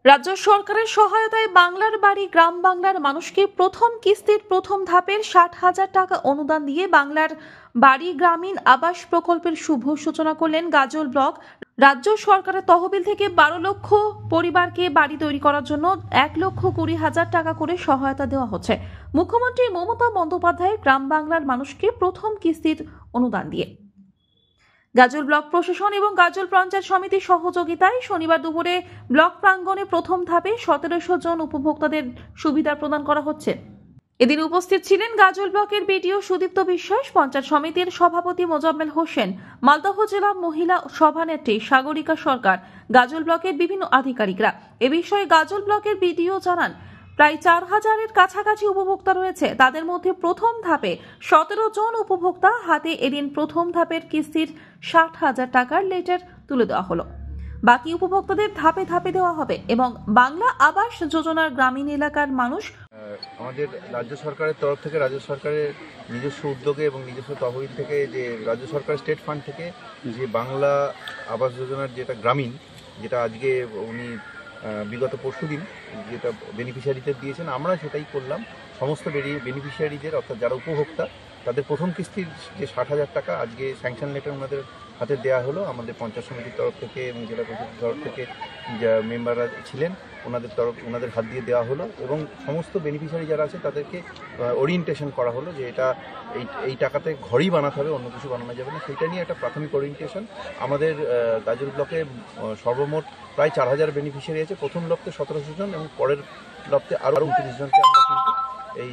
রাজ্য সরকারের সহায়তায় বাংলার বাড়ি গ্রাম বাংলার মানুষকে প্রথম কিস্তির প্রথম ধাপের 60,000 টাকা অনুদান দিয়ে বাংলার বাড়ি গ্রামীণ আবাস প্রকল্পের শুভ সূচনা করলেন গাজল ব্লক। রাজ্য সরকারের তহবিল থেকে 12 লক্ষ পরিবারকে বাড়ি তৈরি করার জন্য 1,20,000 টাকা করে সহায়তা দেওয়া হচ্ছে মুখ্যমন্ত্রী মমতা বন্দ্যোপাধ্যায়ের গ্রাম বাংলার মানুষকে প্রথম কিস্তির অনুদান দিয়ে। গাজল ব্লক প্রশাসন এবং গাজল পঞ্চায়েত সমিতির সহযোগিতায় শনিবার দুপুরে ব্লক প্রাঙ্গণে প্রথম ধাপে 1700 জন উপভোক্তাদের সুবিধা প্রদান করা হচ্ছে। এদিন উপস্থিত ছিলেন গাজল ব্লকের বিডিও সুদীপ্ত বিশ্বাস, পঞ্চায়েত সমিতির সভাপতি মোজাম্মেল হোসেন, মালদহ জেলা মহিলা সভানেত্রী সাগরিকা সরকার, গাজল ব্লকের বিভিন্ন আধিকারিকরা। এ বিষয়ে গাজল ব্লকের বিডিও জানান, প্রায় 4,000-এর কাছাকাছি উপভোক্তা রয়েছে। তাদের মধ্যে প্রথম ধাপে 17 জন উপভোক্তা হাতে এদিন প্রথম ধাপের কিস্তির 60,000 টাকার লেটার তুলে দেওয়া হলো। বাকি উপভোক্তাদের ধাপে ধাপে দেওয়া হবে এবং বাংলা আবাস যোজনার গ্রামীণ এলাকার মানুষ। আমাদের রাজ্য সরকারের তরফ থেকে, রাজ্য সরকারের নিজস্ব উদ্যোগে এবং নিজস্ব তহবিল থেকে, যে রাজ্য সরকারের স্টেট ফান্ড থেকে যে বাংলা আবাস যোজনার যেটা গ্রামীণ, যেটা আজকে উনি বিগত পরশুদিন যেটা বেনিফিশিয়ারিদের দিয়েছেন, আমরা সেটাই করলাম। সমস্ত বেনিফিশিয়ারিদের, অর্থাৎ যারা উপভোক্তা, তাদের প্রথম কিস্তির যে 60,000 টাকা আজকে স্যাংশন লেটার ওনাদের হাতে দেওয়া হলো। আমাদের পঞ্চায়েত সমিতির তরফ থেকে এবং জেলা পরিষদের তরফ থেকে যা মেম্বাররা ছিলেন ওনাদের হাত দিয়ে দেওয়া হলো এবং সমস্ত বেনিফিশিয়ারি যারা আছে তাদেরকে ওরিয়েন্টেশন করা হলো যে এটা এই টাকাতে ঘরই বানাতে হবে, অন্য কিছু বানানো যাবে না। সেইটা নিয়ে একটা প্রাথমিক ওরিয়েন্টেশন। আমাদের গাজল ব্লকে সর্বমোট প্রায় 4,000 বেনিফিশিয়ারি আছে। প্রথম লপ্তে 1700 জন এবং পরের লপ্তে আরও 29 জনকে আমরা কিন্তু এই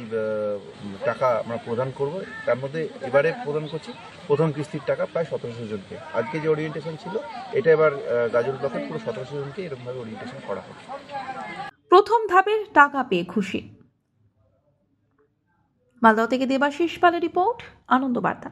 টাকা আমরা প্রদান করব। তার মধ্যে এবারে প্রদান করছি প্রথম কিস্তির টাকা প্রায় 1700 জনকে। আজকে যে ওরিয়েন্টেশন ছিল, এটা এবার গাজল ব্লকের পুরো 1700 জনকে এরকমভাবে ওরিয়েন্টেশন করা হবে। প্রথম ধাপের টাকা পেয়ে খুশি। মালদহ থেকে দেবাশিস পালের রিপোর্ট, আনন্দ বার্তা।